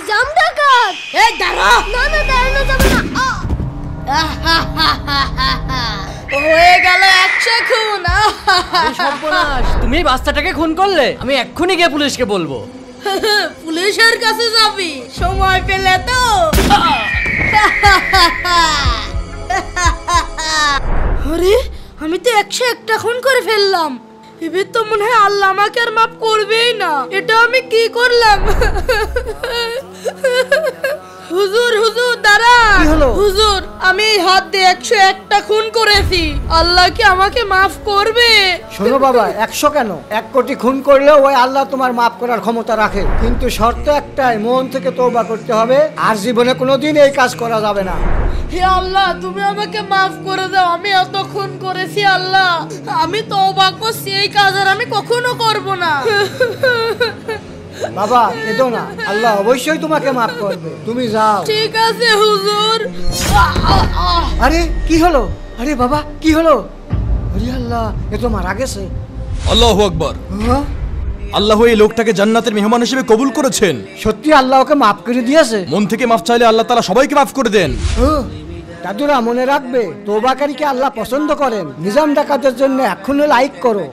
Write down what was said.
জাম ডাকাত। এই দাঁড়া। না না দাঁড়ানো যাবে না। হয়ে গেল 100 খুন। সর্বনাশ, তুমি এই বাচ্চাটাকে খুন করলে? আমি এক্ষুনি গিয়ে পুলিশকে বলবো। পুলিশের কাছে যাবি সময় পেলে তো? আরে আমি তো 101টা খুন করে ফেললাম। এবার তো মনে হয় আল্লাহ আমাকে আর মাফ করবেই না। এটা আমি কি করলাম? হুজুর হুজুর দাঁড়ান। হুজুর আমি এই হাত দিয়ে 101টা খুন করেছি, আল্লাহ কি আমাকে মাফ করবে? শোনো বাবা, 100 কেন, 1 কোটি খুন করলেও ওই আল্লাহ তোমার মাফ করার ক্ষমতা রাখে, কিন্তু শর্ত একটাই, মন থেকে তওবা করতে হবে, আর জীবনে কোনোদিন এই কাজ করা যাবে না। হে আল্লাহ তুমি আমাকে মাফ করে দাও, আমি এত খুন করেছি আল্লাহ, আমি তওবা করছি, এই কাজ আর আমি কখনো করব না। বাবা কেঁদো না, আল্লাহ অবশ্যই তোমাকে মাফ করবে, তুমি যাও। ঠিক আছে হুজুর। আরে কি হলো? আরে বাবা কি হলো? আরে আল্লাহ, এ তো মারা গেছে। আল্লাহু আকবার। হ্যাঁ? আল্লাহ এই লোকটাকে জান্নাতের মেহমান হিসেবে কবুল করেছেন। সত্যি আল্লাহ ওকে মাফ করে দিয়েছে? মন থেকে মাফ চাইলে আল্লাহ তাআলা সবাইকে মাফ করে দেন। দাদুরা মনে রাখবে, তওবাকারীকে আল্লাহ পছন্দ করেন। নিজাম ডাকাতের জন্য এখনো লাইক করো।